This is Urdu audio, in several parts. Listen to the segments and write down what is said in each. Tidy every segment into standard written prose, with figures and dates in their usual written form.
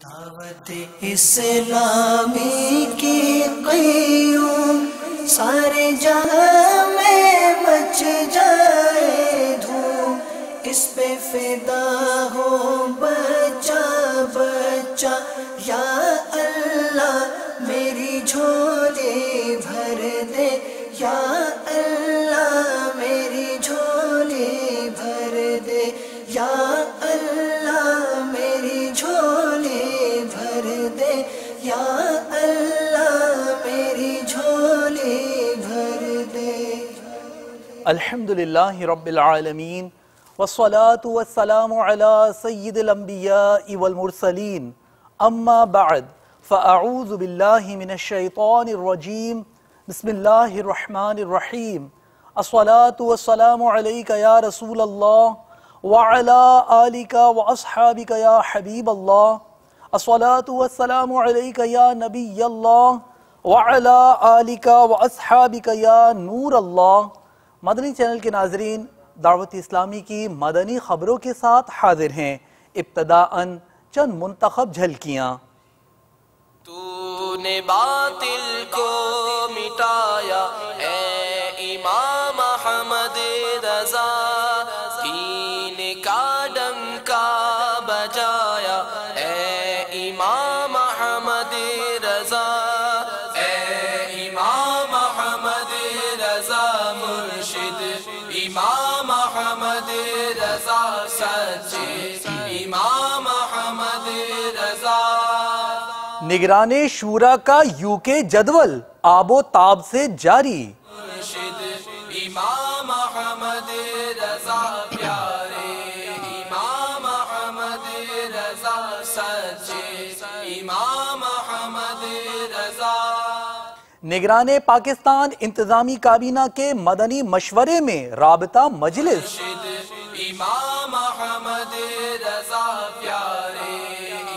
دعوت اسلامی کی قیوم سارے جہاں میں مچ جائے دھوم، اس پہ فدا ہو بچہ بچہ، یا اللہ میری جھولی بھر دے، یا اللہ میری جھولی بھر دے، یا اللہ میری جھولی بھر دے، یا اللہ میری جھولی بھر دے۔ الحمدللہ رب العالمین والصلاة والسلام علی سید الانبیاء والمرسلین، اما بعد فاعوذ باللہ من الشیطان الرجیم، بسم اللہ الرحمن الرحیم۔ الصلاة والسلام علیک یا رسول اللہ وعلی آلک واصحابک یا حبیب اللہ، الصلاة والسلام علیک یا نبی اللہ وعلی آلک واصحابک یا نور اللہ۔ مدنی چینل کے ناظرین، دعوت اسلامی کی مدنی خبروں کے ساتھ حاضر ہیں۔ ابتداءً چند منتخب جھلکیاں۔ تو نے باطل کو مٹایا اے امام احمد رضا، دین کا ڈنکا بجایا اے امام احمد رضا، اے امام احمد رضا مرشد، امام احمد رضا سچے، امام احمد رضا۔ نگران شورا کا UK جدول آب و تاب سے جاری۔ مرشد امام احمد رضا پیارے، امام احمد رضا سچے، امام احمد رضا۔ نگران پاکستان انتظامی کابینہ کے مدنی مشورے میں رابطہ مجلس۔ مرشد امام احمد رضا پیارے،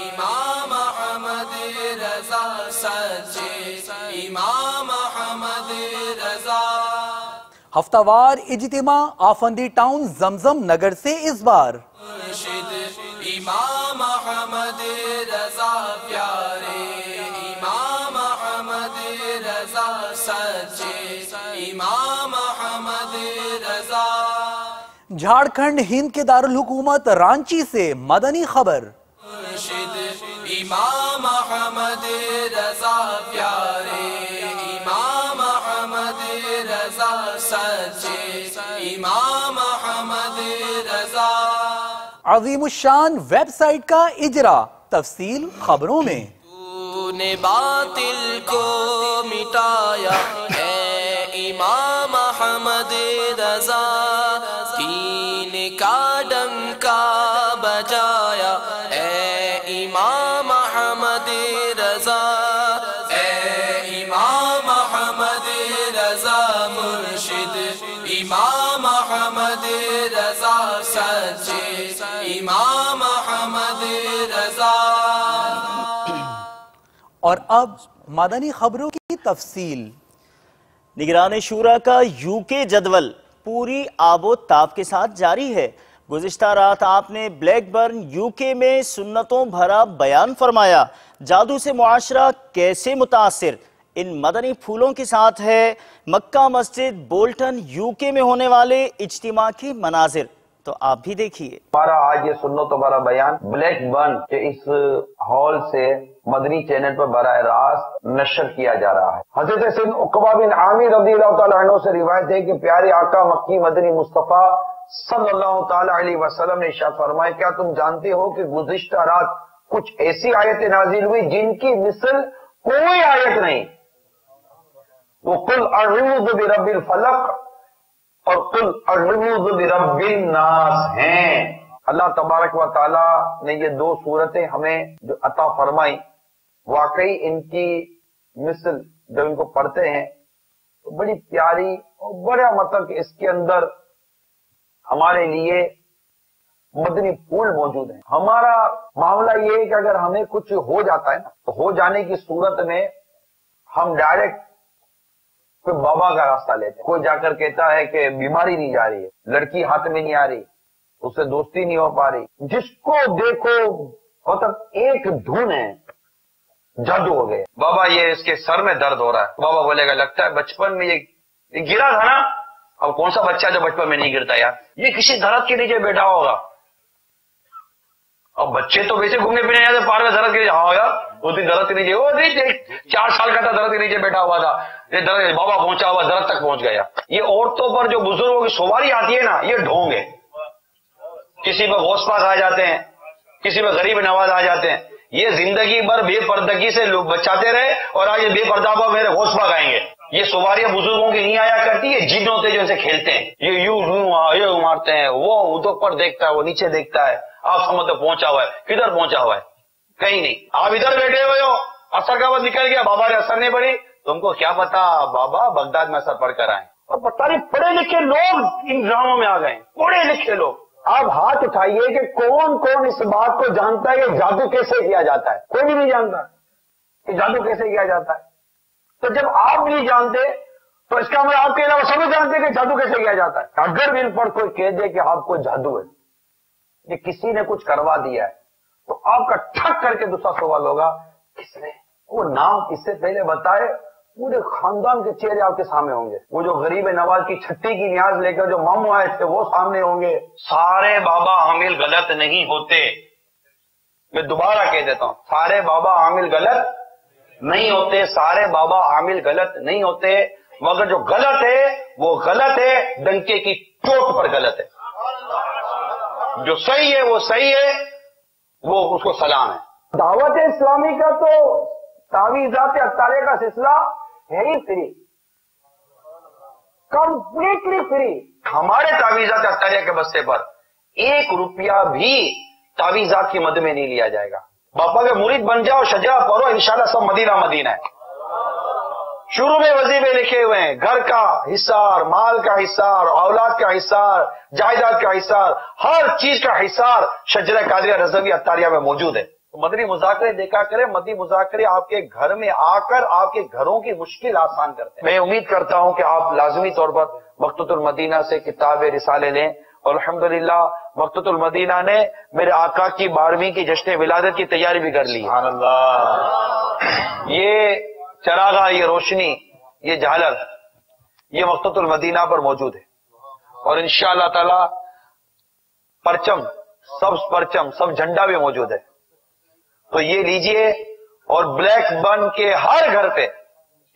امام احمد رضا سچے، امام احمد رضا۔ ہفتہ وار اجتماع آفندی ٹاؤن زمزم نگر سے اس بار۔ مرشد امام احمد رضا پیارے، امام احمد رضا سچے، امام احمد رضا۔ جھارکھنڈ ہند کے دارالحکومت رانچی سے مدنی خبر۔ مرشد امام احمد رضا پیارے، امام احمد رضا سچے، امام احمد رضا۔ عظیم الشان ویب سائٹ کا اجرا، تفصیل خبروں میں۔ تو نے باطل کو مٹایا اے امام احمد رضا، دین کا ڈنکا بجایا اے امام احمد رضا، اے امام احمد رضا مرشد، امام احمد رضا سچے، امام احمد رضا۔ اور اب مدنی خبروں کی تفصیل۔ نگران شورا کا UK جدول پوری آب و تاب کے ساتھ جاری ہے۔ گزشتہ رات آپ نے بلیک برن UK میں سنتوں بھرا بیان فرمایا۔ جادو سے معاشرہ کیسے متاثر، ان مدنی پھولوں کے ساتھ ہے مکہ مسجد بولٹن UK میں ہونے والے اجتماع کی مناظر، تو آپ بھی دیکھیے۔ ہمارا آج یہ سنتوں بھرا بیان بلیک برن کے اس ہال سے مدنی چینل پر براہ راست نشر کیا جا رہا ہے۔ حضرت سید عقبہ بن عامر رضی اللہ تعالیٰ عنہ سے روایت ہے کہ پیارے آقا مکی مدنی مصطفیٰ صلی اللہ تعالیٰ علیہ وسلم نے ارشاد فرمایا، کیا تم جانتے ہو کہ گزشتہ رات کچھ ایسی آیتیں نازل ہوئی جن کی مثل کوئی آیت نہیں؟ وَقُلْ أَعُوذُ بِرَبِّ الْفَلَقِ اور قُلْ أَعُوذُ بِرَبِّ النَّاسِ ہیں۔ اللہ تبارک و تعالیٰ نے یہ دو صورتیں ہمیں جو عطا فرمائیں، واقعی ان کی مثل جب ان کو پڑھتے ہیں تو بڑی پیاری اور بڑا مطلب کہ اس کے اندر ہمارے لیے مدنی پھول موجود ہیں۔ ہمارا معاملہ یہ ہے کہ اگر ہمیں کچھ ہو جاتا ہے نا تو ہو جانے کی صورت میں ہم ڈائریکٹ کوئی بابا کا راستہ لیتے ہیں۔ کوئی جا کر کہتا ہے کہ بیماری نہیں جا رہی ہے، لڑکی ہاتھ میں نہیں آ رہی، اس سے دوستی نہیں ہو پا رہی، جس کو دیکھو اور تب ایک دھن ہے جادو ہو گئے. بابا یہ اس کے سر میں درد ہو رہا ہے. بابا بولے گا لگتا ہے بچپن میں یہ گرا تھا نا. اب کون سا بچہ جو بچپن میں نہیں گرتا یار, یہ کسی درخت کے نیچے بیٹھا ہوگا. اب بچے تو ویسے گھومنے پھرنے جاتے پار میں درخت کے نیچے, ہاں یار اس دن درخت کے نیچے, وہ 4 سال کا تھا درخت کے نیچے بیٹھا ہوا تھا, یہ درخت بابا پہنچا ہوا درخت تک پہنچ گیا. یہ عورتوں پر جو بزرگوں کی سواری آتی ہے نا, یہ ڈھونگ ہے. کسی پہ غوث پاک آ جاتے ہیں, کسی پہ غریب نواز آ جاتے ہیں. یہ زندگی بھر بے پردگی سے لوگ بچاتے رہے, اور آج یہ بے پردہ پر میرے غوث پاک آئیں گے. یہ سواریاں بزرگوں کی نہیں آیا کرتی, یہ جن ہوتے جو ان سے کھیلتے ہیں. یہ یوں مارتے ہیں, وہ ادھر پر دیکھتا ہے, وہ نیچے دیکھتا ہے. آپ سمجھتے پہنچا ہوا ہے, کدھر پہنچا ہوا ہے, کہیں نہیں. آپ ادھر بیٹھے ہوئے ہو, اثر کا وقت نکل گیا, بابا نے اثر نہیں پڑی, تم کو کیا پتا بابا بغداد میں اثر پڑھ کر آئے. اور پتہ نہیں پڑھے لکھے لوگ ان ڈراموں میں آ گئے, پڑھے لکھے لوگ. آپ ہاتھ اٹھائیے کہ کون کون اس بات کو جانتا ہے کہ جادو کیسے کیا جاتا ہے. کوئی بھی نہیں جانتا کہ جادو کیسے کیا جاتا ہے. تو جب آپ نہیں جانتے تو اس کا مطلب آپ کے علاوہ سب جانتے کہ جادو کیسے کیا جاتا ہے. اگر ان پر کوئی کہہ دے کہ آپ کو جادو ہے, یہ کسی نے کچھ کروا دیا ہے, تو آپ کا ٹھک کر کے دوسرا سوال ہوگا کس نے, وہ نام اس سے پہلے بتائے. پورے خاندان کے چہرے آپ کے سامنے ہوں گے. وہ جو غریب نواز کی چھٹی کی نیاز لے کر جو ماموں آئے تھے وہ سامنے ہوں گے. سارے بابا عامل غلط نہیں ہوتے, میں دوبارہ کہہ دیتا ہوں, سارے بابا عامل غلط نہیں ہوتے, سارے بابا عامل غلط نہیں ہوتے, مگر جو غلط ہے وہ غلط ہے, ڈنکے کی چوٹ پر غلط ہے. جو صحیح ہے وہ صحیح ہے, وہ اس کو سلام ہے. دعوت اسلامی کا تو تعویذات اطاریہ کا سلسلہ ہے ہی فری, کمپلیٹلی فری. ہمارے تعویذات اطاریہ کے بستے پر 1 روپیہ بھی تعویذات کی مد میں نہیں لیا جائے گا. باپا کے مرید بن جاؤ, شجرہ پڑھو, انشاءاللہ سب مدینہ مدینہ ہے. شروع میں وظیفے لکھے ہوئے ہیں, گھر کا حصار, مال کا حصار, اولاد کا حصار, جائیداد کا حصار, ہر چیز کا حصار شجرہ قادریہ رضوی اطاریہ میں موجود ہے. مدنی مذاکرے دیکھا کرے, مدنی مذاکرے آپ کے گھر میں آ کر آپ کے گھروں کی مشکل آسان کرتے ہیں. میں امید کرتا ہوں کہ آپ لازمی طور پر مقتۃ المدینہ سے کتاب رسالے لیں, اور الحمدللہ مقتۃ المدینہ نے میرے آقا کی 12ویں کی جشن ولادت کی تیاری بھی کر لی. سبحان اللہ. یہ چراغا, یہ روشنی, یہ جھالر, یہ مقتۃ المدینہ پر موجود ہے, اور انشاءاللہ تعالی پرچم, سب جھنڈا بھی موجود ہے. تو یہ لیجئے, اور بلیک بن کے ہر گھر پہ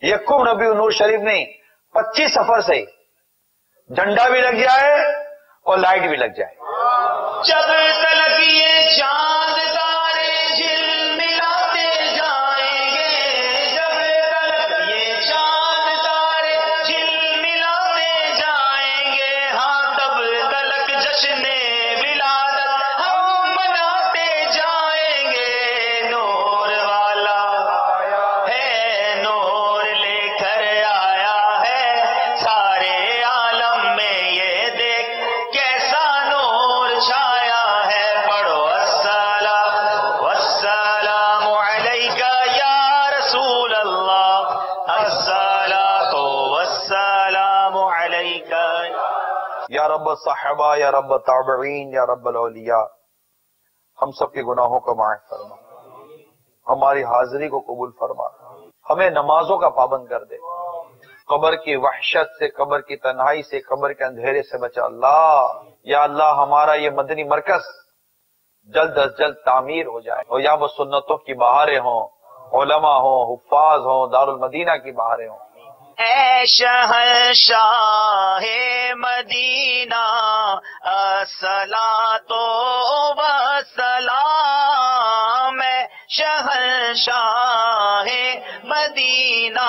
یکم ربیع النور شریف نہیں 25 سفر سے جھنڈا بھی لگ جائے اور لائٹ بھی لگ جائے. جب تلک یہ چاند تارے جھلملاتے جائیں گے, جب تلک یہ چاند تارے جھلملاتے جائیں گے, ہاں تب تلک جشن ولادت ہم مناتے جائیں گے. نور والا ہے, نور لے کر آیا ہے سارے عالم میں, یہ دیکھ کیسا نور چھایا ہے. پڑھو السلام والسلام علیکہ یا رسول اللہ, الصلاۃ والسلام علیکہ. یا رب صحابہ, یا رب تابعین, یا رب الاولیاء, ہم سب کے گناہوں کو معاف فرما, ہماری حاضری کو قبول فرما, ہمیں نمازوں کا پابند کر دے, قبر کی وحشت سے, قبر کی تنہائی سے, قبر کے اندھیرے سے بچا. اللہ, یا اللہ ہمارا یہ مدنی مرکز جلد از جلد تعمیر ہو جائے, اور یا وہ سنتوں کی بہاریں ہوں, علماء ہوں, حفاظ ہوں, دارالمدینہ کی بہاریں ہوں. اے شہنشاہ مدینہ الصلاۃ والسلام, اے شہنشاہ مدینہ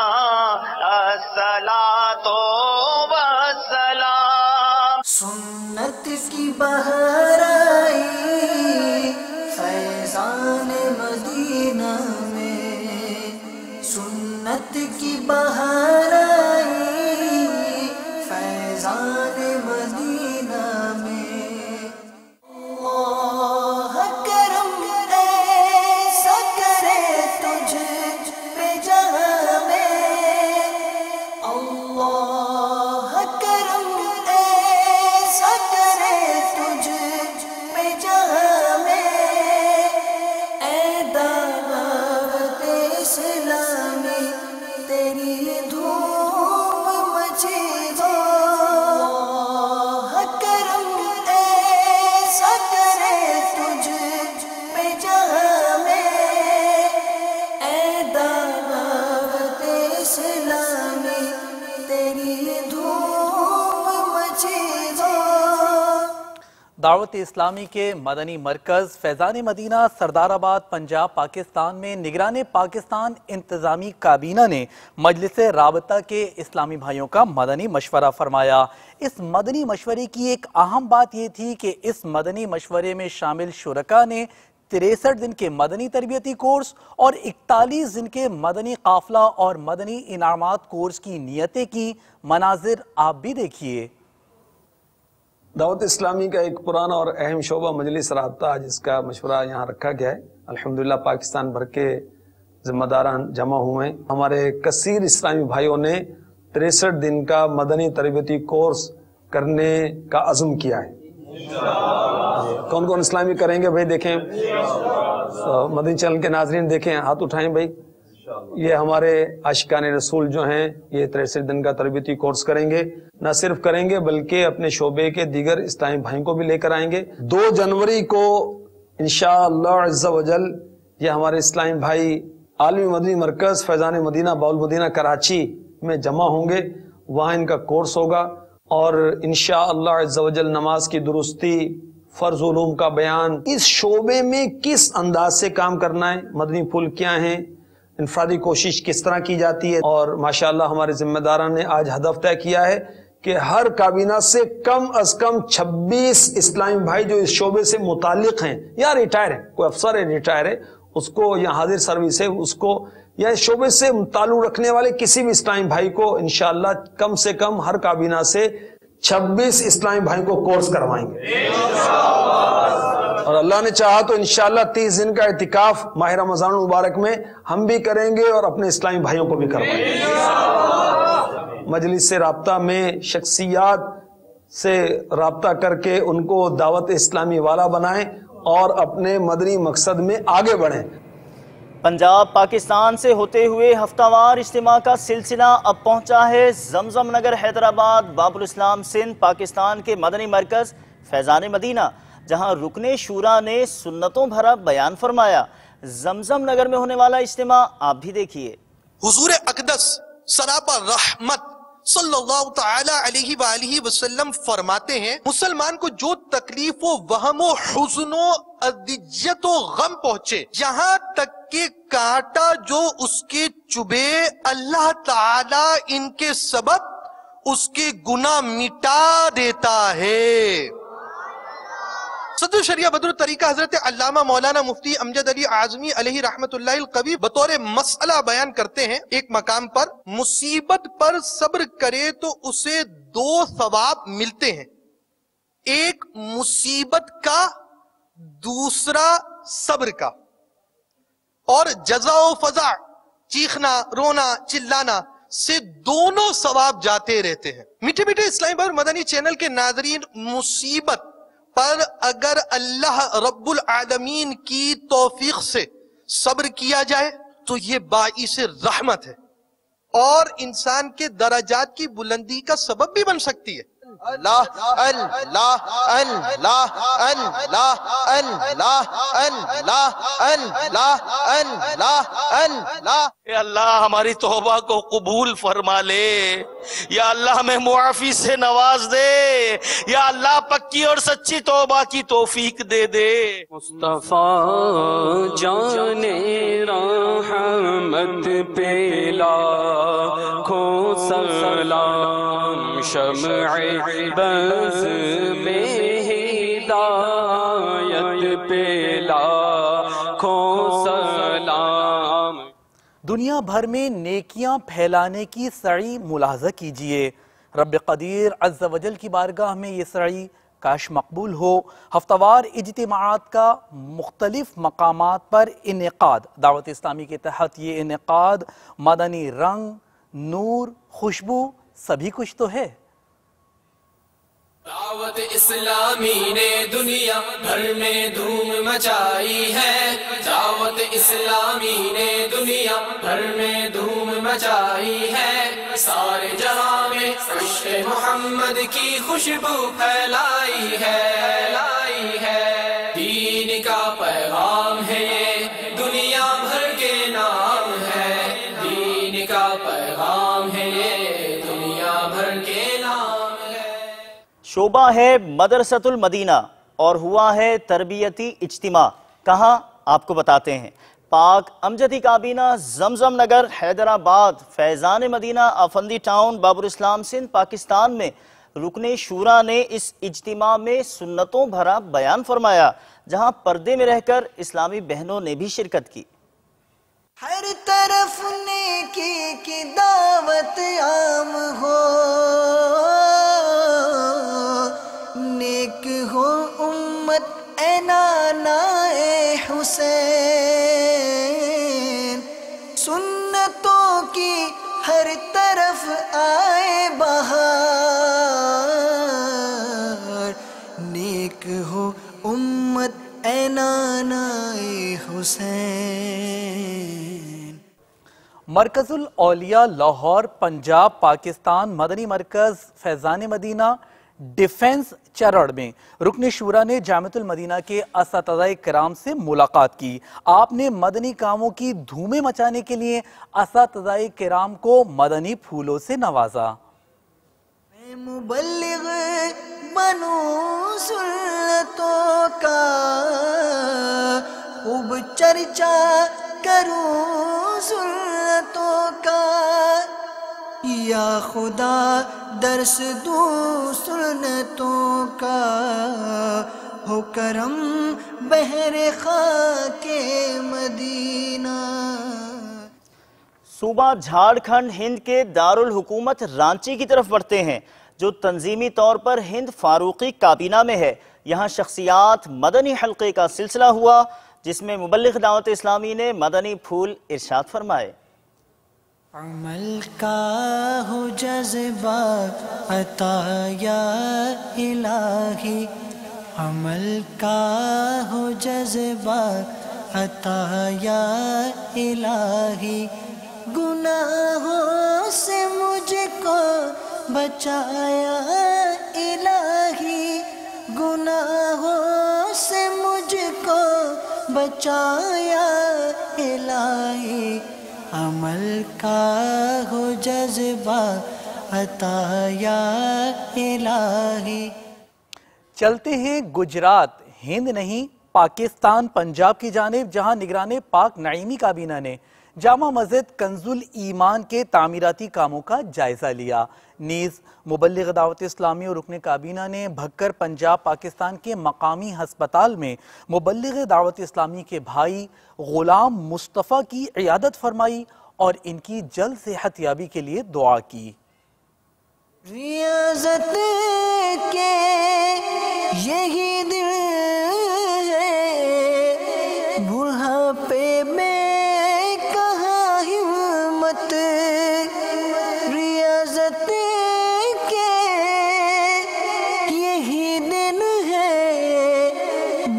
الصلاۃ والسلام. سنت کی بہار آئی فیضان مدینہ میں, سنت کی بہار آئی فیضان مدینہ میں. اللہ کرم ایسا کرے تجھ پہ جہاں میں, اللہ کرم ایسا کرے تجھ پہ جہاں میں, دعوت اسلامی کے مدنی مرکز فیضان مدینہ سردار آباد پنجاب پاکستان میں نگران پاکستان انتظامی کابینہ نے مجلس رابطہ کے اسلامی بھائیوں کا مدنی مشورہ فرمایا۔ اس مدنی مشورے کی ایک اہم بات یہ تھی کہ اس مدنی مشورے میں شامل شرکاء نے 63 دن کے مدنی تربیتی کورس اور 41 دن کے مدنی قافلہ اور مدنی انعامات کورس کی نیتیں کی۔ مناظر آپ بھی دیکھیے۔ دعوت اسلامی کا ایک پرانا اور اہم شعبہ مجلس رابطہ جس کا مشورہ یہاں رکھا گیا ہے، الحمدللہ پاکستان بھر کے ذمہ داران جمع ہوئے ہیں۔ ہمارے کثیر اسلامی بھائیوں نے 63 دن کا مدنی تربیتی کورس کرنے کا عزم کیا ہے۔ کون کون اسلامی کریں گے بھائی؟ دیکھیں مدنی چینل کے ناظرین، دیکھیں ہاتھ اٹھائیں بھائی۔ یہ ہمارے عاشقان رسول جو ہیں یہ 63 دن کا تربیتی کورس کریں گے، نہ صرف کریں گے بلکہ اپنے شعبے کے دیگر اسلامی بھائیوں کو بھی لے کر آئیں گے۔ 2 جنوری کو انشاءاللہ عز و جل یہ ہمارے اسلامی بھائی عالمی مدنی مرکز فیضان مدینہ باالمدینہ کراچی میں جمع ہوں گے، وہاں ان کا کورس ہوگا اور انشاءاللہ عز و جل نماز کی درستی، فرض علوم کا بیان، اس شعبے میں کس انداز سے کام کرنا ہے، مدنی پھول کیا ہیں، انفرادی کوشش کس طرح کی جاتی ہے، اور ماشاءاللہ ہمارے ذمہ داران نے آج ہدف طے کیا ہے کہ ہر کابینہ سے کم از کم 26 اسلامی بھائی جو اس شعبے سے متعلق ہیں یا ریٹائر ہیں، کوئی افسر ہے ریٹائر ہے اس کو یا حاضر سروس ہے اس کو، یا اس شعبے سے تعلق رکھنے والے کسی بھی اسلامی بھائی کو انشاءاللہ کم سے کم ہر کابینہ سے 26 اسلامی بھائی کو کورس کروائیں گے، اور اللہ نے چاہا تو انشاءاللہ 30 دن کا اعتکاف ماہ رمضان المبارک میں ہم بھی کریں گے اور اپنے اسلامی بھائیوں کو بھی کروائیں گے۔ مجلس سے رابطہ میں شخصیات سے رابطہ کر کے ان کو دعوت اسلامی والا بنائیں اور اپنے مدنی مقصد میں آگے بڑھیں۔ پنجاب پاکستان سے ہوتے ہوئے ہفتہ وار اجتماع کا سلسلہ اب پہنچا ہے زمزم نگر حیدرآباد باب الاسلام سندھ پاکستان کے مدنی مرکز فیضان مدینہ، جہاں رکن شورا نے سنتوں بھرا بیان فرمایا۔ زمزم نگر میں ہونے والا اجتماع آپ بھی دیکھیے۔ حضور اقدس سراپا رحمت صلی اللہ تعالی علیہ وآلہ وسلم فرماتے ہیں، مسلمان کو جو تکلیف و وہم و حزن و اذیت و غم پہنچے، یہاں تک کہ کانٹا جو اس کے چبھے، اللہ تعالی ان کے سبب اس کے گناہ مٹا دیتا ہے۔ صدر شریعہ بدر طریقہ حضرت علامہ مولانا مفتی امجد علی اعظمی علیہ رحمت اللہ القوی بطور مسئلہ بیان کرتے ہیں، ایک مقام پر مصیبت پر صبر کرے تو اسے 2 ثواب ملتے ہیں، ایک مصیبت کا، دوسرا صبر کا، اور جزا و فضا، چیخنا رونا چلانا سے دونوں ثواب جاتے رہتے ہیں۔ میٹھے میٹھے اسلامی بھائی مدنی چینل کے ناظرین، مصیبت پر اگر اللہ رب العالمین کی توفیق سے صبر کیا جائے تو یہ باعث رحمت ہے اور انسان کے درجات کی بلندی کا سبب بھی بن سکتی ہے۔ اللہ اللہ اللہ اللہ اللہ اللہ اللہ اللہ اللہ۔ اے اللہ ہماری توبہ کو قبول فرما لے، یا اللہ ہمیں معافی سے نواز دے، یا اللہ پکی اور سچی توبہ کی توفیق دے دے۔ مصطفیٰ جان رحمت پہ لاکھوں سلام، شمع بز میں ہدایت پہ لاکھوں سلام۔ دنیا بھر میں نیکیاں پھیلانے کی سعی ملاحظہ کیجئے۔ رب قدیر عز و جل کی بارگاہ میں یہ سعی کاش مقبول ہو۔ ہفتہ وار اجتماعات کا مختلف مقامات پر انعقاد، دعوت اسلامی کے تحت یہ انعقاد مدنی رنگ، نور، خوشبو سبھی کچھ تو ہے۔ دعوت اسلامی نے دنیا بھر میں دھوم مچائی ہے، دعوت اسلامی نے دنیا بھر میں دھوم مچائی ہے، سارے جہاں میں عشق محمد کی خوشبو پھیلائی ہے، دین کا پیغام ہے یہ دنیا بھر کے نام ہے، دین کا پیغام ہے یہ دنیا بھر کے نام ہے۔ شعبہ ہے مدرسۃ المدینہ، اور ہوا ہے تربیتی اجتماع۔ کہاں؟ آپ کو بتاتے ہیں۔ پاک امجدی کابینہ زمزم نگر حیدرآباد فیضان مدینہ آفندی ٹاؤن بابر اسلام سندھ پاکستان میں رکن شورا نے اس اجتماع میں سنتوں بھرا بیان فرمایا، جہاں پردے میں رہ کر اسلامی بہنوں نے بھی شرکت کی۔ ہر طرف نیکی کی دعوت عام ہو، نیک ہو امت اے نانا اے حسین، سنتوں کی ہر طرف آئے بہار، نیک ہو امت اے نانا اے حسین۔ مرکز الاولیاء لاہور پنجاب پاکستان مدنی مرکز فیضان مدینہ ڈیفنس چرڑ میں رکن شورا نے جامعۃ المدینہ کے اساتذہ کرام سے ملاقات کی۔ آپ نے مدنی کاموں کی دھومیں مچانے کے لیے اساتذہ کرام کو مدنی پھولوں سے نوازا۔ میں مبلغ بنوں سنتوں کا، خوب چرچا کروں سنتوں کا، یا خدا درس دوں سنتوں کا، ہو کرم بحر خاک مدینہ۔ صوبہ جھارکھنڈ ہند کے دارالحکومت رانچی کی طرف بڑھتے ہیں، جو تنظیمی طور پر ہند فاروقی کابینہ میں ہے۔ یہاں شخصیات مدنی حلقے کا سلسلہ ہوا، جس میں مبلغ دعوت اسلامی نے مدنی پھول ارشاد فرمائے۔ عمل کا ہو جذبہ عطا یا الہی، عمل کا ہو جذبہ عطا یا الہی، گناہوں سے مجھ کو بچایا الہی، گناہوں سے مجھ کو بچایا الہی، عمل کا ہو جذبہ عطا یا الہی۔ چلتے ہیں گجرات، ہند نہیں پاکستان پنجاب کی جانب، جہاں نگران پاک نعیمی کابینہ نے جامع مسجد کنز الایمان کے تعمیراتی کاموں کا جائزہ لیا۔ نیز مبلغ دعوت اسلامی اور رکن کابینہ نے بھکر پنجاب پاکستان کے مقامی ہسپتال میں مبلغ دعوت اسلامی کے بھائی غلام مصطفیٰ کی عیادت فرمائی اور ان کی جلد صحت یابی کے لیے دعا کی۔ ریاضت کے یہی دل ہے، بڑھاپے میں کہاں ہمت، ریاضت کے یہی دل ہے،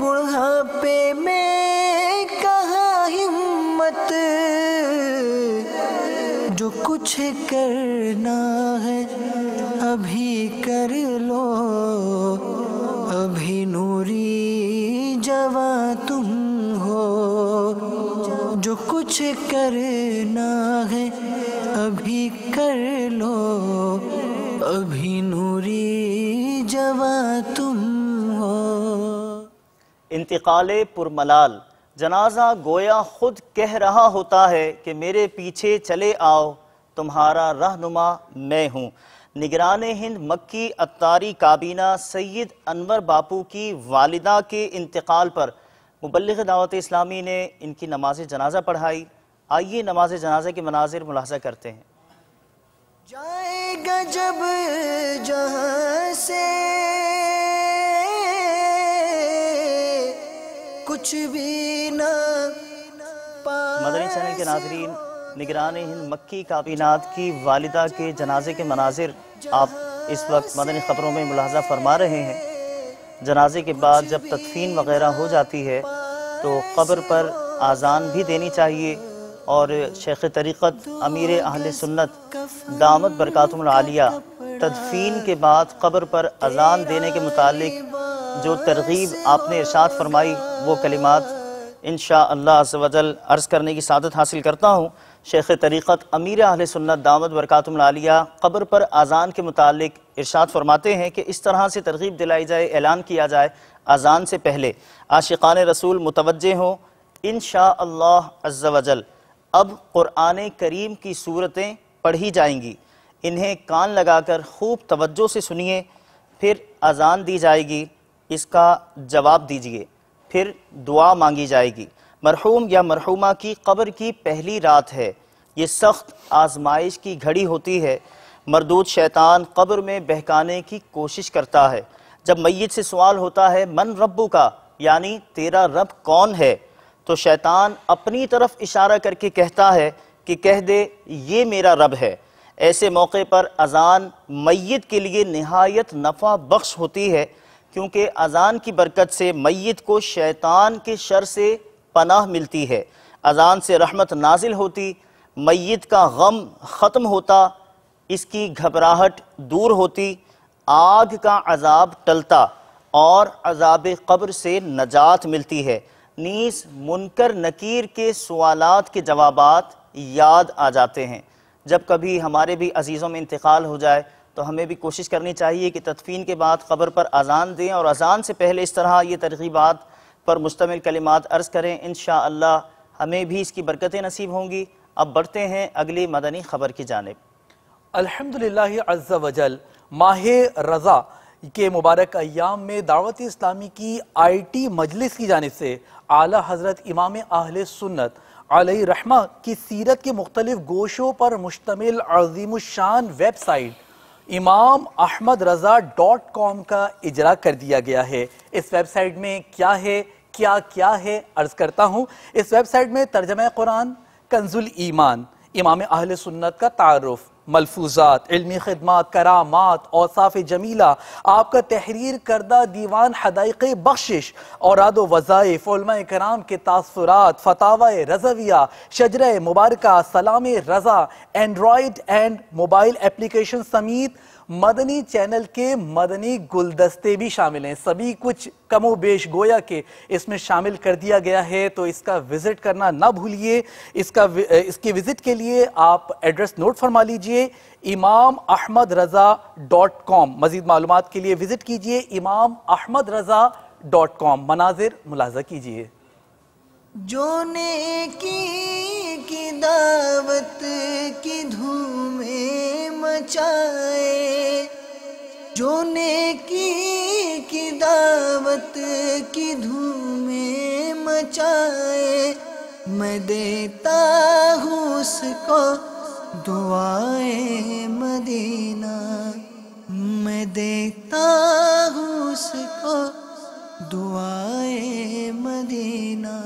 بڑھاپے میں کہاں ہمت، جو کچھ کرنا ہے ابھی کر لو، ابھی نوری جواں تم ہو، جو کچھ کرنا ہے ابھی کر لو، ابھی نوری جواں تم ہو۔ انتقال پرملال، جنازہ گویا خود کہہ رہا ہوتا ہے کہ میرے پیچھے چلے آؤ، تمہارا رہنما میں ہوں۔ نگران ہند مکی اتاری کابینہ سید انور باپو کی والدہ کے انتقال پر مبلغ دعوت اسلامی نے ان کی نماز جنازہ پڑھائی۔ آئیے نماز جنازہ کے مناظر ملاحظہ کرتے ہیں۔ جائے گا جب جہاں سے کچھ بھی نہ مدنی چینل کے ناظرین، نگران ہند مکی کابینات کی والدہ کے جنازے کے مناظر آپ اس وقت مدنی خبروں میں ملاحظہ فرما رہے ہیں۔ جنازے کے بعد جب تدفین وغیرہ ہو جاتی ہے تو قبر پر آذان بھی دینی چاہیے، اور شیخ طریقت امیر اہل سنت دامت برکاتہم العالیہ تدفین کے بعد قبر پر اذان دینے کے متعلق جو ترغیب آپ نے ارشاد فرمائی، وہ کلمات انشاءاللہ عز و جل عرض کرنے کی سعادت حاصل کرتا ہوں۔ شیخ طریقت امیر اہل سنت دامت برکاتہم العالیہ قبر پر اذان کے متعلق ارشاد فرماتے ہیں کہ اس طرح سے ترغیب دلائی جائے، اعلان کیا جائے، اذان سے پہلے عاشقان رسول متوجہ ہوں، انشاءاللہ عز و جل اب قرآن کریم کی صورتیں پڑھی جائیں گی، انہیں کان لگا کر خوب توجہ سے سنیے، پھر اذان دی جائے گی، اس کا جواب دیجئے، پھر دعا مانگی جائے گی۔ مرحوم یا مرحومہ کی قبر کی پہلی رات ہے، یہ سخت آزمائش کی گھڑی ہوتی ہے، مردود شیطان قبر میں بہکانے کی کوشش کرتا ہے۔ جب میت سے سوال ہوتا ہے من ربک، یعنی تیرا رب کون ہے، تو شیطان اپنی طرف اشارہ کر کے کہتا ہے کہ کہہ دے یہ میرا رب ہے۔ ایسے موقع پر اذان میت کے لیے نہایت نفع بخش ہوتی ہے، کیونکہ اذان کی برکت سے میت کو شیطان کے شر سے پناہ ملتی ہے، اذان سے رحمت نازل ہوتی، میت کا غم ختم ہوتا، اس کی گھبراہٹ دور ہوتی، آگ کا عذاب ٹلتا اور عذاب قبر سے نجات ملتی ہے، نیز منکر نکیر کے سوالات کے جوابات یاد آ جاتے ہیں۔ جب کبھی ہمارے بھی عزیزوں میں انتقال ہو جائے تو ہمیں بھی کوشش کرنی چاہیے کہ تدفین کے بعد قبر پر اذان دیں اور اذان سے پہلے اس طرح یہ ترغیبات پر مشتمل کلمات عرض کریں، انشاءاللہ ہمیں بھی اس کی برکتیں نصیب ہوں گی۔ اب بڑھتے ہیں اگلی مدنی خبر کی جانب۔ الحمدللہ عز و جل ماہ رضا کے مبارک ایام میں دعوت اسلامی کی IT مجلس کی جانب سے اعلیٰ حضرت امام اہل سنت علیہ رحمہ کی سیرت کے مختلف گوشوں پر مشتمل عظیم الشان ویب سائٹ امام احمد رضا .com کا اجرا کر دیا گیا ہے۔ اس ویب سائٹ میں کیا ہے عرض کرتا ہوں۔ اس ویب سائٹ میں ترجمہ قرآن، کنز الایمان، امام اہل سنت کا تعارف، ملفوظات، علمی خدمات، کرامات، اوصاف جمیلہ، آپ کا تحریر کردہ دیوان حدائق بخشش، اوراد و وظائف، علماء کرام کے تاثرات، فتاوی رضویہ، شجرہ مبارکہ، سلام رضا، اینڈرائیڈ اینڈ موبائل اپلیکیشن سمیت مدنی چینل کے مدنی گلدستے بھی شامل ہیں۔ سبھی کچھ کم و بیش گویا کہ اس میں شامل کر دیا گیا ہے، تو اس کا وزٹ کرنا نہ بھولیے۔ اس کی وزٹ کے لیے آپ ایڈریس نوٹ فرما لیجئے، امام احمد رضا .com۔ مزید معلومات کے لیے وزٹ کیجئے امام احمد رضا .com۔ مناظر ملاحظہ کیجئے۔ جو نیکی کی دعوت کی دھومیں مچائے، جو نیکی کی دعوت کی دھومیں مچائے، میں دیتا ہوں اس کو دعائے مدینہ، میں دیتا ہوں اس کو دعائے مدینہ۔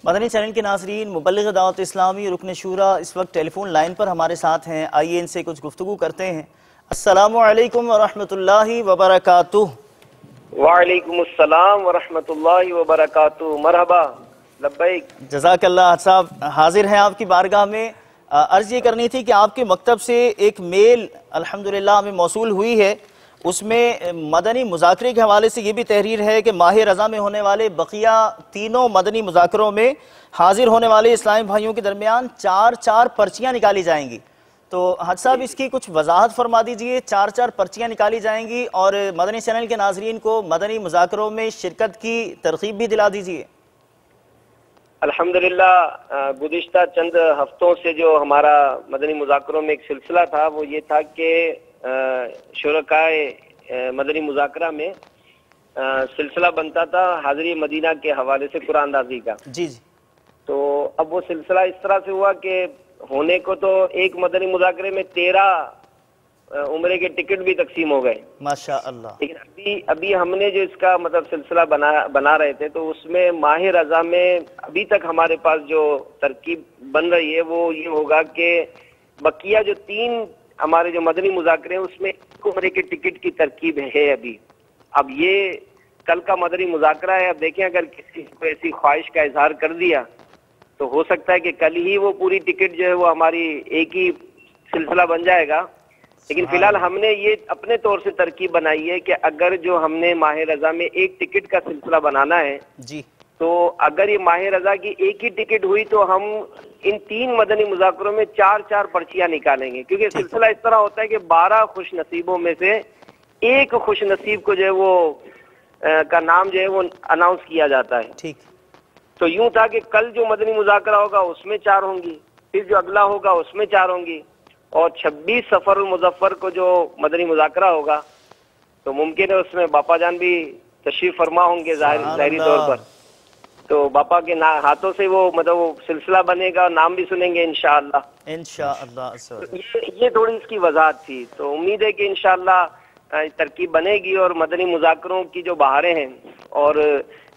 مدنی چینل کے ناظرین، مبلغ دعوت اسلامی رکن شورا اس وقت ٹیلی فون لائن پر ہمارے ساتھ ہیں، آئیے ان سے کچھ گفتگو کرتے ہیں۔ السلام علیکم ورحمۃ اللہ وبرکاتہ۔ وعلیکم السلام ورحمۃ اللہ وبرکاتہ، مرحبا، لبیک۔ جزاک اللہ صاحب، حاضر ہیں آپ کی بارگاہ میں۔ عرض یہ کرنی تھی کہ آپ کے مکتب سے ایک میل الحمدللہ ہمیں موصول ہوئی ہے، اس میں مدنی مذاکرے کے حوالے سے یہ بھی تحریر ہے کہ ماہ رضا میں ہونے والے بقیہ تینوں مدنی مذاکروں میں حاضر ہونے والے اسلامی بھائیوں کے درمیان 4 پرچیاں نکالی جائیں گی۔ تو حج صاحب اس کی کچھ وضاحت فرما دیجئے، 4 پرچیاں نکالی جائیں گی اور مدنی چینل کے ناظرین کو مدنی مذاکروں میں شرکت کی ترغیب بھی دلا دیجئے۔ الحمدللہ گزشتہ چند ہفتوں سے جو ہمارا مدنی مذاکروں میں ایک سلسلہ تھا وہ یہ تھا کہ شرکائے مدنی مذاکرہ میں سلسلہ بنتا تھا حاضری مدینہ کے حوالے سے قرآن اندازی کا۔ جی۔ تو اب وہ سلسلہ اس طرح سے ہوا کہ ہونے کو تو ایک مدنی مذاکرے میں 13 عمرے کے ٹکٹ بھی تقسیم ہو گئے، ماشاءاللہ، لیکن ابھی ہم نے جو اس کا مطلب سلسلہ بنا رہے تھے تو اس میں ماہ رضا میں ابھی تک ہمارے پاس جو ترکیب بن رہی ہے وہ یہ ہوگا کہ بقیہ جو 3 ہمارے جو مدنی مذاکرے ہیں اس میں ایک عمرے کے ٹکٹ کی ترکیب ہے ابھی۔ اب یہ کل کا مدنی مذاکرہ ہے، اب دیکھیں اگر کسی کو ایسی خواہش کا اظہار کر دیا تو ہو سکتا ہے کہ کل ہی وہ پوری ٹکٹ جو ہے وہ ہماری ایک ہی سلسلہ بن جائے گا، لیکن فی الحال ہم نے یہ اپنے طور سے ترکیب بنائی ہے کہ اگر جو ہم نے ماہ رضا میں ایک ٹکٹ کا سلسلہ بنانا ہے جی، تو اگر یہ ماہ رضا کی ایک ہی ٹکٹ ہوئی تو ہم ان 3 مدنی مذاکروں میں 4 پرچیاں نکالیں گے، کیونکہ سلسلہ اس طرح ہوتا ہے کہ 12 خوش نصیبوں میں سے ایک خوش نصیب کو جو ہے وہ کا نام جو ہے وہ اناؤنس کیا جاتا ہے. ٹھیک. تو یوں تھا کہ کل جو مدنی مذاکرہ ہوگا اس میں 4 ہوں گی، پھر جو اگلا ہوگا اس میں 4 ہوں گی، اور 26 سفر المظفر کو جو مدنی مذاکرہ ہوگا تو ممکن ہے اس میں باپا جان بھی تشریف فرما ہوں گے ظاہری طور پر. تو باپا کے ہاتھوں سے وہ مطلب وہ سلسلہ بنے گا اور نام بھی سنیں گے انشاءاللہ. یہ تھوڑی اس کی وضاحت تھی. تو امید ہے کہ انشاءاللہ ترکیب بنے گی اور مدنی مذاکروں کی جو بہاریں ہیں اور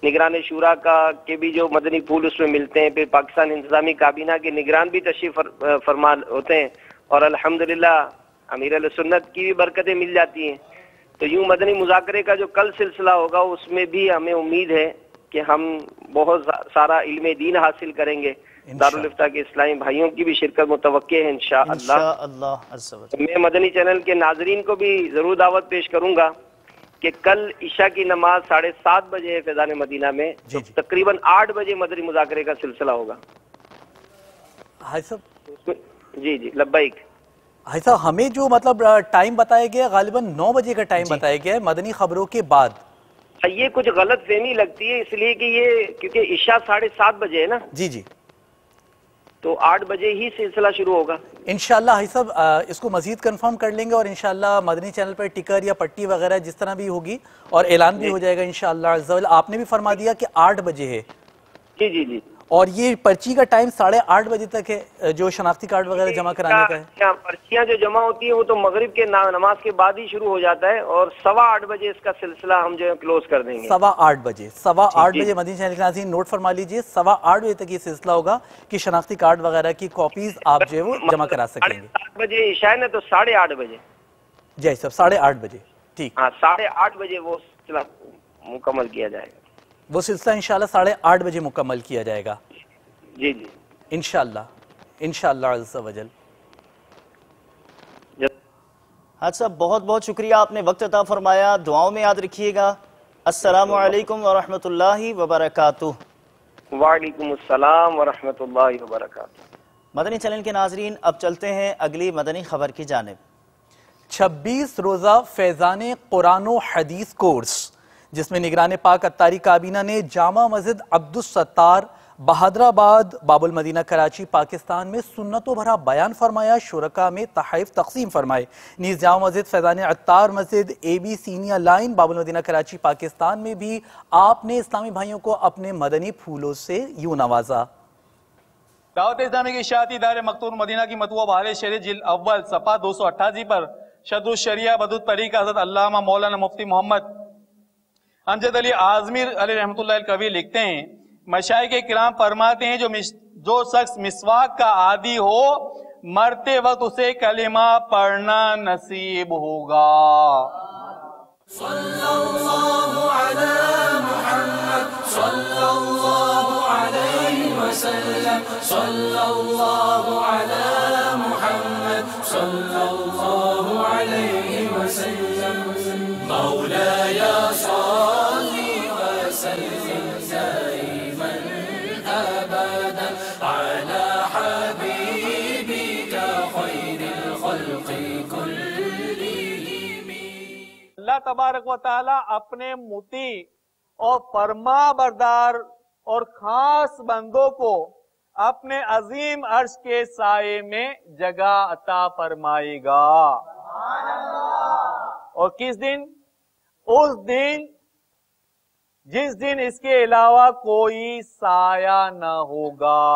نگران شورا کا کے بھی جو مدنی پھول اس میں ملتے ہیں، پھر پاکستان انتظامی کابینہ کے نگران بھی تشریف فرما ہوتے ہیں اور الحمدللہ امیر علیہ سنت کی بھی برکتیں مل جاتی ہیں. تو یوں مدنی مذاکرے کا جو کل سلسلہ ہوگا اس میں بھی ہمیں امید ہے کہ ہم بہت سارا علم دین حاصل کریں گے. دارالفتہ کے اسلامی بھائیوں کی بھی شرکت متوقع ہے انشاءاللہ. میں مدنی چینل کے ناظرین کو بھی ضرور دعوت پیش کروں گا کہ کل عشاء کی نماز 7:30 بجے ہے فیضان مدینہ میں. تقریباً 8 بجے مدنی مذاکرے کا سلسلہ ہوگا. جی لبیک. بھائی صاحب ہمیں جو مطلب ٹائم بتایا گیا غالباً 9 بجے کا ٹائم بتایا گیا ہے مدنی خبروں کے بعد. یہ کچھ غلط فہمی لگتی ہے اس لیے کہ یہ کیونکہ عشاء 7:30 بجے ہے نا. جی تو 8 بجے ہی سلسلہ شروع ہوگا انشاءاللہ. بھائی صاحب اس کو مزید کنفرم کر لیں گے اور انشاءاللہ مدنی چینل پر ٹکر یا پٹی وغیرہ جس طرح بھی ہوگی اور اعلان بھی ہو جائے گا انشاءاللہ عز و جل. آپ نے بھی فرما دیا کہ 8 بجے ہے. جی اور یہ پرچی کا ٹائم 8:30 بجے تک ہے جو شناختی کارڈ وغیرہ جمع کرانے کا ہے. پرچیاں جو جمع ہوتی ہیں وہ تو مغرب کے نماز کے بعد ہی شروع ہو جاتا ہے اور 8:15 بجے اس کا سلسلہ ہم جو ہے کلوز کر دیں گے. 8:15 بجے 8:15 بجے مدنی چینل کے ناظرین نوٹ فرما لیجئے. 8:15 بجے تک یہ سلسلہ ہوگا کہ شناختی کارڈ وغیرہ کی کاپیز آپ جو ہے وہ جمع کرا سکیں گے. 8 بجے عشاء ہے تو 8:30 بجے. جی صاحب 8:30 بجے. ٹھیک. ہاں 8:30 بجے وہ سلسلہ مکمل کیا جائے گا. وہ سلسلہ انشاءاللہ 8:30 بجے مکمل کیا جائے گا. جی انشاءاللہ عز و جل. حاج صاحب بہت بہت شکریہ، آپ نے وقت عطا فرمایا. دعاؤں میں یاد رکھیے گا. السلام علیکم ورحمۃ اللہ وبرکاتہ. وعلیکم السلام ورحمۃ اللہ وبرکاتہ. مدنی چینل کے ناظرین اب چلتے ہیں اگلی مدنی خبر کی جانب. 26 روزہ فیضان قرآن و حدیث کورس جس میں نگران پاک اتاری کابینہ نے جامع مسجد عبدالستار بہادر آباد باب المدینہ کراچی پاکستان میں سنتوں بھرا بیان فرمایا. شرکاء میں تحائف تقسیم فرمائے. نیز جامع مسجد فیضان عطار مسجد AB سینئر لائن باب المدینہ کراچی پاکستان میں بھی آپ نے اسلامی بھائیوں کو اپنے مدنی پھولوں سے یوں نوازا. دعوت اسلامی کے اشاعتی ادارے مقتول مدینہ کی مطبوعہ بہار شریع جلد اول صفحہ 288 پر شرح الشریعہ بدود طریقہ حضرت علامہ مولانا مفتی محمد امجد علی اعظمی علیہ رحمۃ اللہ الکبیر لکھتے ہیں مشائخ کرام فرماتے ہیں جو شخص مسواک کا عادی ہو مرتے وقت اسے کلمہ پڑھنا نصیب ہوگا. صلی اللہ علی محمد صلی اللہ علیہ وسلم صلی اللہ علی محمد صلی اللہ علیہ وسلم مولاي صل وسلم دائما ابدا على حبيبك خير الخلق كلهم. اللہ تبارک و تعالی اپنے مطیع اور فرما بردار اور خاص بندوں کو اپنے عظیم عرش کے سائے میں جگہ عطا فرمائے گا. اور کس دن؟ اس دن جس دن اس کے علاوہ کوئی سایہ نہ ہوگا.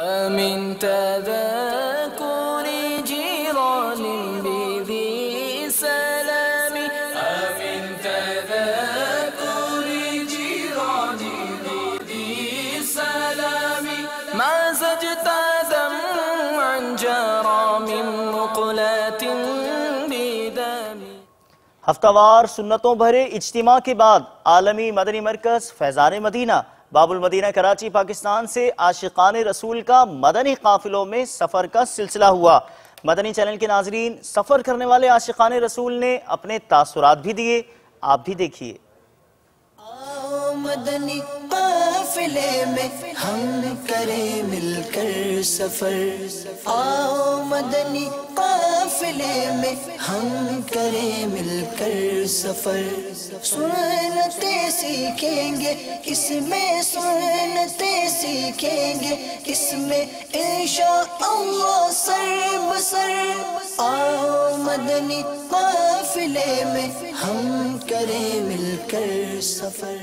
آمین تذکر جیران بذی سلامی آمین تذکر جیران بذی سلامی ما زجت دمعا جرى من مقلات بدمی. ہفتہ وار سنتوں بھرے اجتماع کے بعد عالمی مدنی مرکز فیضان مدینہ باب المدینہ کراچی پاکستان سے عاشقان رسول کا مدنی قافلوں میں سفر کا سلسلہ ہوا. مدنی چینل کے ناظرین سفر کرنے والے عاشقان رسول نے اپنے تاثرات بھی دیے، آپ بھی دیکھیے. آؤ مدنی قافلے میں ہم کریں مل کر سفر. آؤ مدنی قافلے قافلے میں ہم کریں مل کر سفر. سنتیں سیکھیں گے اس میں، سنتیں سیکھیں گے اس میں انشاءاللہ سر بسر. آؤ مدنی قافلے میں ہم کریں مل کر سفر.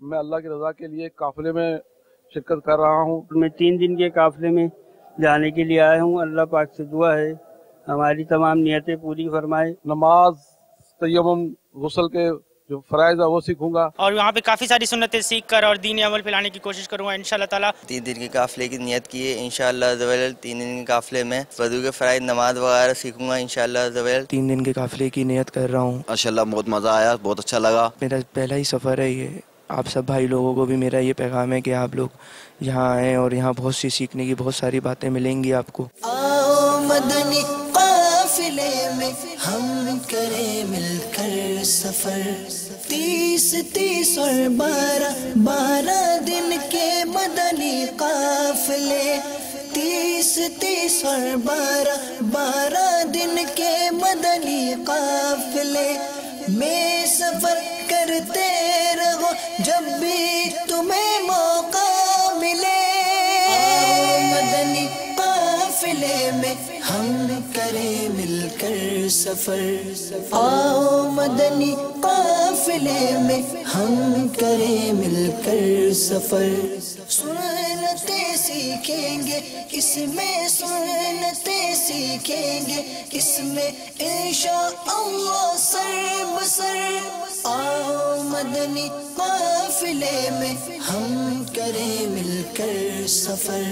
میں اللہ کی رضا کے لیے قافلے میں شرکت کر رہا ہوں. میں 3 دن کے قافلے میں جانے کے لیے آیا ہوں. اللہ پاک سے دعا ہے ہماری تمام نیتیں پوری فرمائے. نماز، تیمم، غسل کے جو فرائض ہے وہ سیکھوں گا، اور وہاں پہ کافی ساری سنتیں سیکھ کر اور دین عمل پھیلانے کی کوشش کروں گا انشاءاللہ تعالیٰ. 3 دن کے قافلے کی نیت کی ہے انشاءاللہ عزوجل. 3 دن کے قافلے میں وضو کے فرائض، نماز وغیرہ سیکھوں گا انشاءاللہ عزوجل. 3 دن کے قافلے کی نیت کر رہا ہوں. ماشاءاللہ بہت مزہ آیا، بہت اچھا لگا. میرا پہلا ہی سفر ہے یہ. آپ سب بھائی لوگوں کو بھی میرا یہ پیغام ہے کہ آپ لوگ یہاں آئیں اور یہاں بہت سی سیکھنے کی بہت ساری باتیں ملیں گی آپ کو. آؤ مدنی قافلے میں ہم کریں مل کر سفر. 30 اور 12 دن کے مدنی قافلے. 30 اور 12 دن کے مدنی قافلے میں سفر کرتے رہو جب بھی تمہیں موقع ملے. آؤ مدنی قافلے میں ہم کریں مل کر سفر. آؤ مدنی قافلے میں ہم کریں مل کر سفر. سنتیں سیکھیں گے اس میں، سنتیں سیکھیں گے اس میں انشاءاللہ سر بسر. آؤ مدنی قافلے میں ہم کریں مل کر سفر.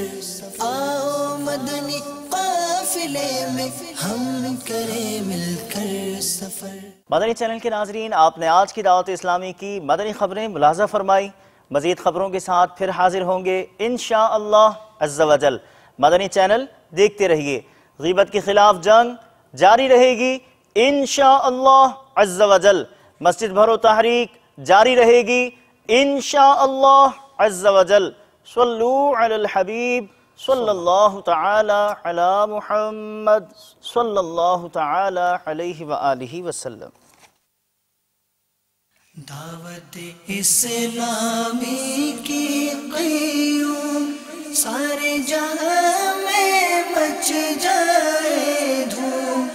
آؤ مدنی قافلے میں ہم کریں مل کر سفر. مدنی چینل کے ناظرین، آپ نے آج کی دعوت اسلامی کی مدنی خبریں ملاحظہ فرمائی. مزید خبروں کے ساتھ پھر حاضر ہوں گے انشاءاللہ عز و جل. مدنی چینل دیکھتے رہیے. غیبت کے خلاف جنگ جاری رہے گی انشاءاللہ عز و جل. مسجد بھرو تحریک جاری رہے گی انشاءاللہ عز و جل. صلو علی الحبیب صلی اللہ تعالی علی محمد صلی اللہ تعالی علیہ وآلہ وسلم. دعوت اسلامی کی قیوم سارے جہاں میں مچ جائے دھوم.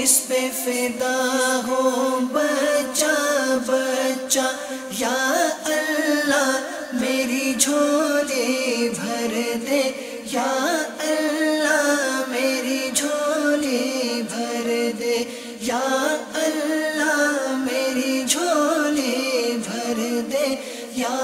اس پہ فدا ہو بچہ بچہ یا اللہ میری جھولی بھر دے. یا اللہ میری جھولی بھر دے. یا اللہ میری جھولی بھر دے. یا